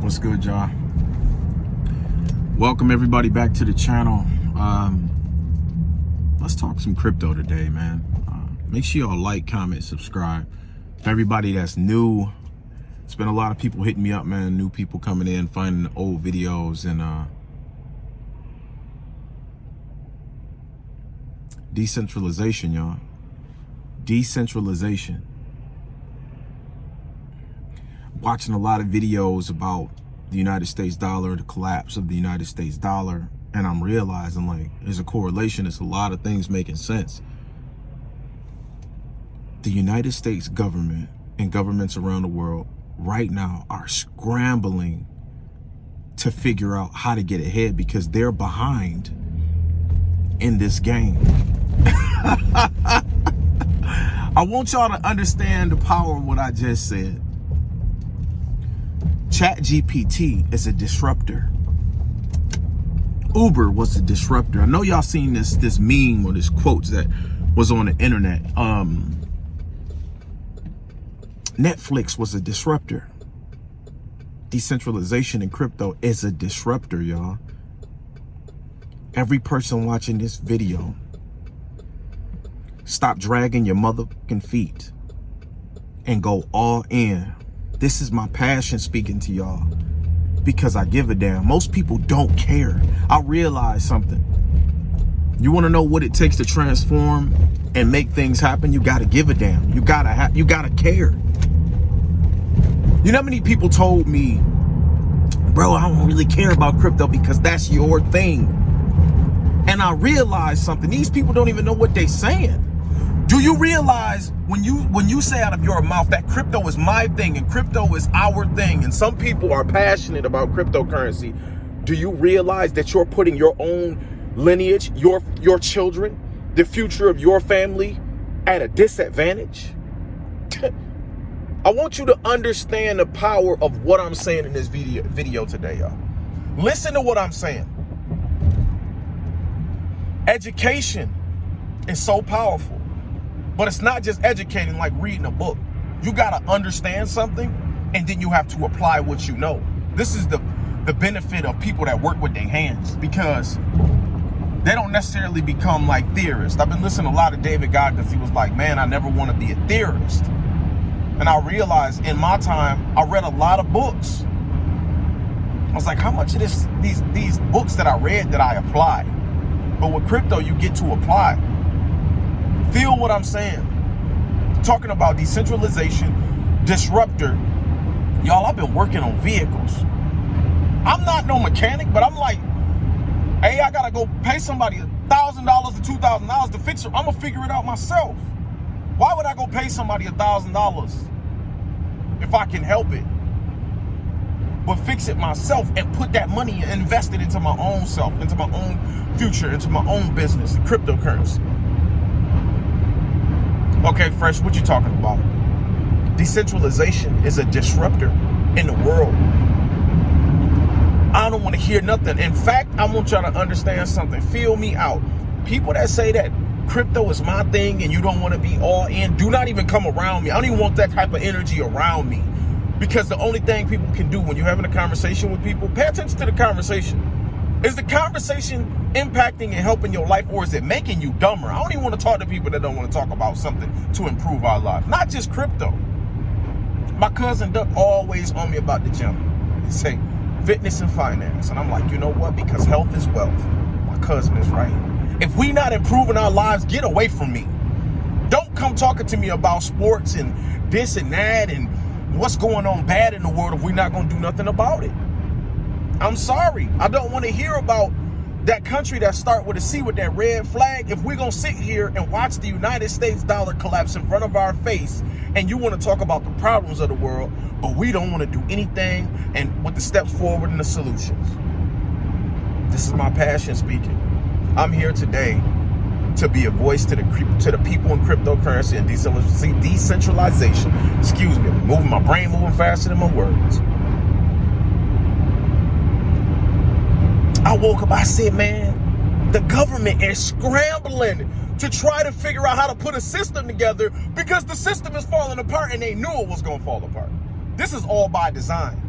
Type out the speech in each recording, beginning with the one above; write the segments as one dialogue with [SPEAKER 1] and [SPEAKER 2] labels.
[SPEAKER 1] What's good, y'all? Welcome everybody back to the channel. Let's talk some crypto today, man. Make sure y'all like, comment, subscribe. For everybody that's new, it's been a lot of people hitting me up, man. New people coming in, finding old videos, and decentralization, y'all. Decentralization. Watching a lot of videos about the United States dollar, the collapse of the United States dollar, and I'm realizing, like, there's a correlation. There's a lot of things making sense. The United States government and governments around the world right now are scrambling to figure out how to get ahead because they're behind in this game. I want y'all to understand the power of what I just said. ChatGPT is a disruptor. Uber was a disruptor. I know y'all seen this meme or this quote that was on the internet. Netflix was a disruptor. Decentralization in crypto is a disruptor, y'all. Every person watching this video, stop dragging your motherfucking feet and go all in. This is my passion speaking to y'all because I give a damn. Most people don't care. I realize something. You want to know what it takes to transform and make things happen? You got to give a damn. You got to care. You know how many people told me, bro, I don't really care about crypto because that's your thing. And I realized something. These people don't even know what they're saying. Do you realize when you say out of your mouth that crypto is my thing and crypto is our thing, and some people are passionate about cryptocurrency, do you realize that you're putting your own lineage, your children, the future of your family at a disadvantage? I want you to understand the power of what I'm saying in this video today, y'all. Listen to what I'm saying. Education is so powerful. But it's not just educating like reading a book. You got to understand something, and then you have to apply what you know. This is the benefit of people that work with their hands, because they don't necessarily become like theorists. I've been listening to a lot of David Goggins. He was like, man, I never want to be a theorist. And I realized in my time, I read a lot of books. I was like, how much of these books that I read did I apply? But with crypto, you get to apply. Feel what I'm saying. Talking about decentralization, disruptor. Y'all, I've been working on vehicles. I'm not no mechanic, but I'm like, hey, I gotta go pay somebody $1,000 or $2,000 to fix it. I'm gonna figure it out myself. Why would I go pay somebody $1,000 if I can help it? But fix it myself and put that money and invest it into my own self, into my own future, into my own business, cryptocurrency. Okay, Fresh, what you talking about? Decentralization is a disruptor in the world. I don't want to hear nothing. In fact, I want y'all to understand something. Feel me out. People that say that crypto is my thing and you don't want to be all in, do not even come around me. I don't even want that type of energy around me. Because the only thing people can do when you're having a conversation with people, pay attention to the conversation. Is the conversation impacting and helping your life, or is it making you dumber? I don't even want to talk to people that don't want to talk about something to improve our lives. Not just crypto. My cousin Duck always on me about the gym. He say, fitness and finance. And I'm like, you know what? Because health is wealth. My cousin is right. If we not improving our lives, get away from me. Don't come talking to me about sports and this and that and what's going on bad in the world if we're not going to do nothing about it. I'm sorry. I don't want to hear about that country that start with a C with that red flag. If we're going to sit here and watch the United States dollar collapse in front of our face, and you want to talk about the problems of the world, but we don't want to do anything and with the steps forward and the solutions. This is my passion speaking. I'm here today to be a voice to the people in cryptocurrency and decentralization. Excuse me, my brain moving faster than my words. I woke up, I said, man, the government is scrambling to try to figure out how to put a system together because the system is falling apart and they knew it was going to fall apart. This is all by design.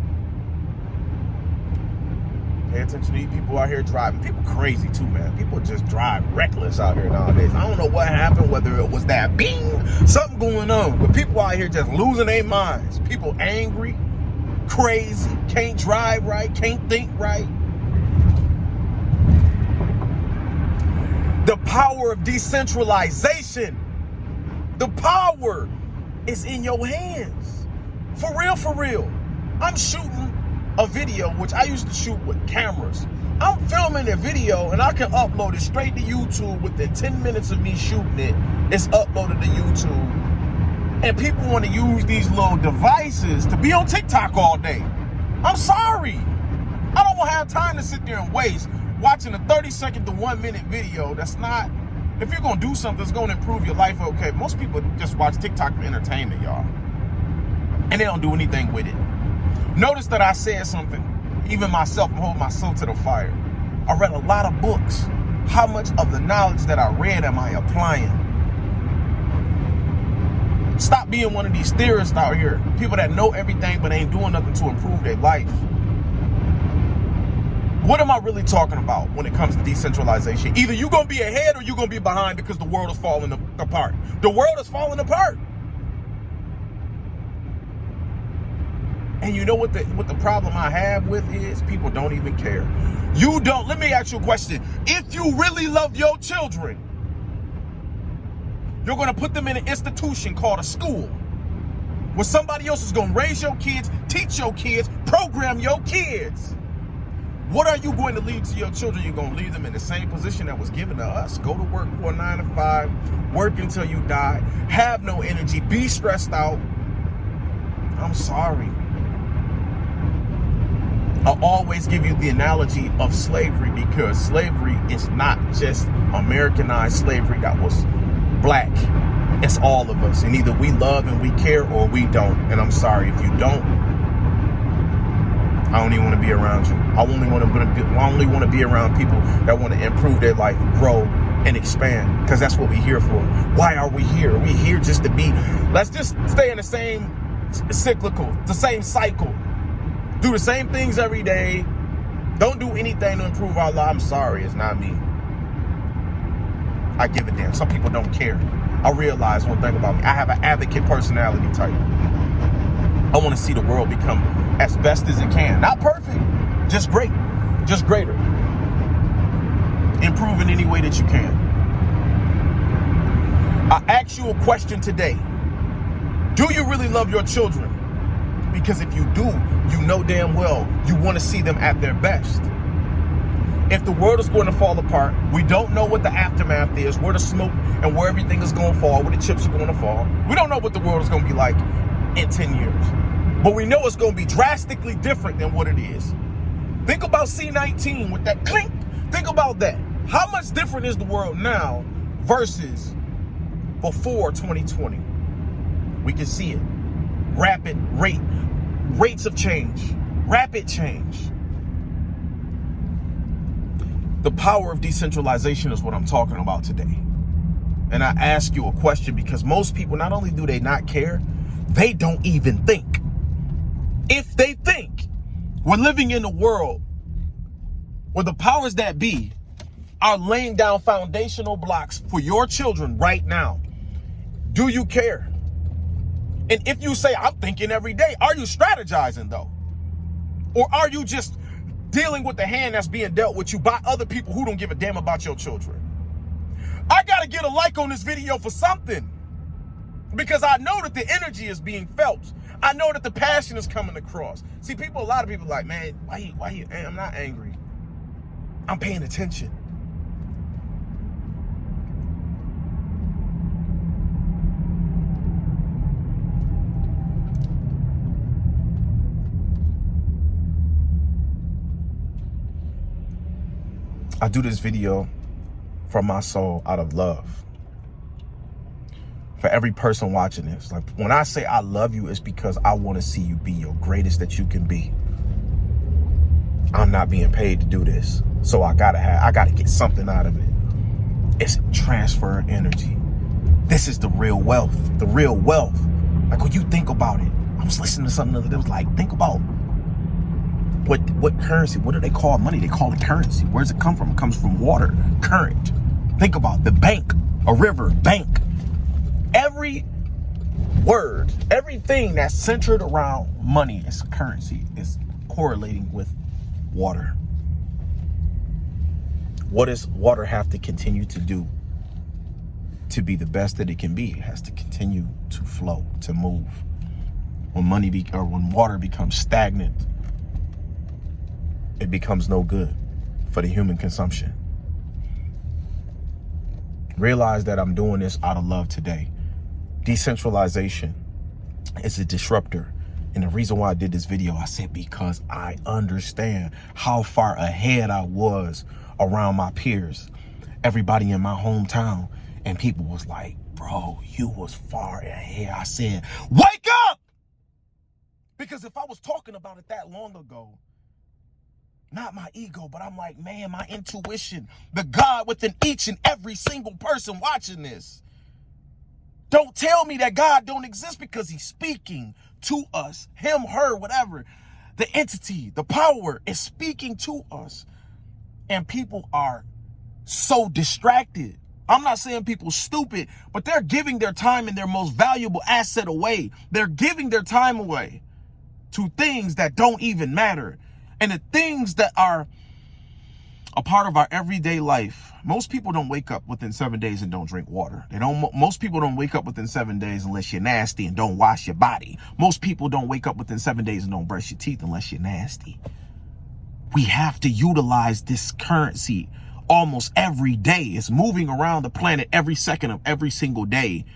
[SPEAKER 1] Pay attention to these people out here driving. People crazy too, man. People just drive reckless out here nowadays. I don't know what happened, whether it was that bing, something going on. But people out here just losing their minds. People angry, crazy, can't drive right, can't think right. The power of decentralization. The power is in your hands. For real, for real. I'm shooting a video, which I used to shoot with cameras. I'm filming a video and I can upload it straight to YouTube within 10 minutes of me shooting it. It's uploaded to YouTube. And people want to use these little devices to be on TikTok all day. I'm sorry. I don't want to have time to sit there and waste watching a 30-second to 1 minute video. That's not, if you're going to do something that's going to improve your life, okay. Most people just watch TikTok for entertainment, y'all. And they don't do anything with it. Notice that I said something. Even myself, I'm holding myself to the fire. I read a lot of books. How much of the knowledge that I read am I applying? Stop being one of these theorists out here. People that know everything but ain't doing nothing to improve their life. What am I really talking about when it comes to decentralization? Either you're going to be ahead or you're going to be behind because the world is falling apart. The world is falling apart. And you know what the problem I have with is? People don't even care. You don't. Let me ask you a question. If you really love your children, you're going to put them in an institution called a school where somebody else is going to raise your kids, teach your kids, program your kids. What are you going to leave to your children? You're going to leave them in the same position that was given to us. Go to work for a 9 to 5, work until you die, have no energy, be stressed out. I'm sorry. I always give you the analogy of slavery because slavery is not just Americanized slavery that was black. It's all of us. And either we love and we care or we don't. And I'm sorry, if you don't, I don't even want to be around you. I only want to be around people that want to improve their life, grow, and expand. Because that's what we're here for. Why are we here? We're here just to be, let's just stay in the same cyclical, the same cycle. Do the same things every day. Don't do anything to improve our lives. I'm sorry, it's not me. I give a damn. Some people don't care. I realize one thing about me. I have an advocate personality type. I want to see the world become as best as it can. Not perfect, just great, just greater. Improve in any way that you can. I ask you a question today. Do you really love your children? Because if you do, you know damn well you want to see them at their best. If the world is going to fall apart, we don't know what the aftermath is, where the smoke and where everything is going to fall, where the chips are going to fall. We don't know what the world is going to be like in 10 years. But we know it's going to be drastically different than what it is. Think about C-19 with that clink. Think about that. How much different is the world now versus before 2020? We can see it. Rapid rates of change, rapid change. The power of decentralization is what I'm talking about today. And I ask you a question because most people, not only do they not care, they don't even think. If they think, we're living in a world where the powers that be are laying down foundational blocks for your children right now. Do you care? And if you say, I'm thinking every day, are you strategizing though? Or are you just dealing with the hand that's being dealt with you by other people who don't give a damn about your children? I gotta get a like on this video for something. Because I know that the energy is being felt. I know that the passion is coming across. See, a lot of people are like, man, why you, I'm not angry. I'm paying attention. I do this video from my soul out of love. For every person watching this, like when I say I love you, it's because I want to see you be your greatest that you can be. I'm not being paid to do this, so I gotta get something out of it. It's transfer energy. This is the real wealth. The real wealth. Like when you think about it, I was listening to something the other day. It was like, think about What currency? What do they call money? They call it currency. Where does it come from? It comes from water, current. Think about the bank, a river, bank. Every word, everything that's centered around money is currency, is correlating with water. What does water have to continue to do to be the best that it can be? It has to continue to flow, to move. When when water becomes stagnant, it becomes no good for the human consumption. Realize that I'm doing this out of love today. Decentralization is a disruptor. And the reason why I did this video, I said because I understand how far ahead I was around my peers, everybody in my hometown. And people was like, bro, you was far ahead. I said, wake up! Because if I was talking about it that long ago, not my ego, but I'm like, man, my intuition, the God within each and every single person watching this. Don't tell me that God don't exist, because he's speaking to us, him, her, whatever. The entity, the power is speaking to us. And people are so distracted. I'm not saying people stupid, but they're giving their time and their most valuable asset away. They're giving their time away to things that don't even matter. And the things that are a part of our everyday life. Most people don't wake up within 7 days and don't drink water. Most people don't wake up within 7 days unless you're nasty and don't wash your body. Most people don't wake up within 7 days and don't brush your teeth unless you're nasty. We have to utilize this currency almost every day. It's moving around the planet every second of every single day.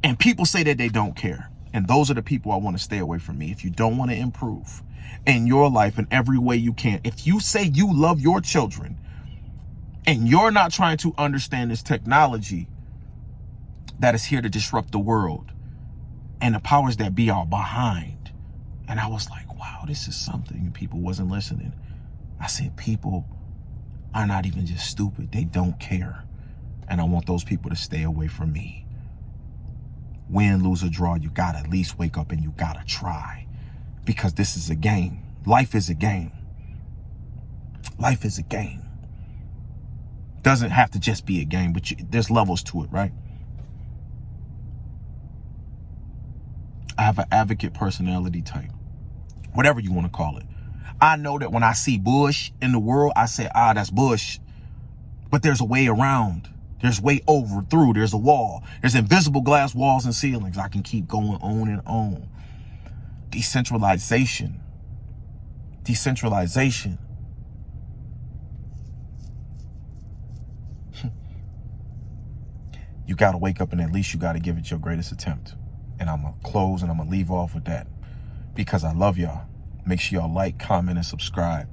[SPEAKER 1] And people say that they don't care. And those are the people I want to stay away from. Me. If you don't want to improve in your life in every way you can, if you say you love your children and you're not trying to understand this technology that is here to disrupt the world, and the powers that be are behind. And I was like, wow, this is something. And people wasn't listening. I said, people are not even just stupid. They don't care. And I want those people to stay away from me. Win, lose, or draw, you gotta at least wake up and you gotta try. Because this is a game. Life is a game. Life is a game. Doesn't have to just be a game, but there's levels to it, right? I have an advocate personality type, whatever you want to call it. I know that when I see bush in the world, I say, that's bush. But there's a way around. There's way over, through. There's a wall. There's invisible glass walls and ceilings. I can keep going on and on. Decentralization. Decentralization. You got to wake up and at least you got to give it your greatest attempt. And I'm going to close and I'm going to leave off with that because I love y'all. Make sure y'all like, comment, and subscribe.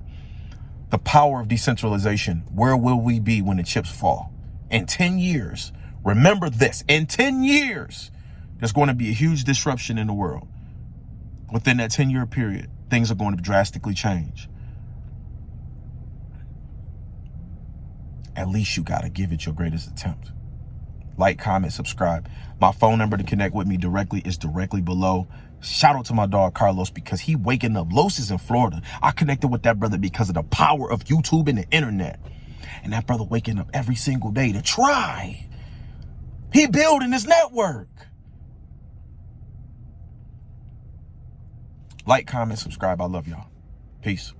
[SPEAKER 1] The power of decentralization. Where will we be when the chips fall? In 10 years, remember this, in 10 years, there's going to be a huge disruption in the world. Within that 10-year period, things are going to drastically change. At least you got to give it your greatest attempt. Like, comment, subscribe. My phone number to connect with me directly is directly below. Shout out to my dog Carlos because he waking up. Los is in Florida. I connected with that brother because of the power of YouTube and the internet. And that brother waking up every single day to try. He building his network. Like, comment, subscribe. I love y'all. Peace.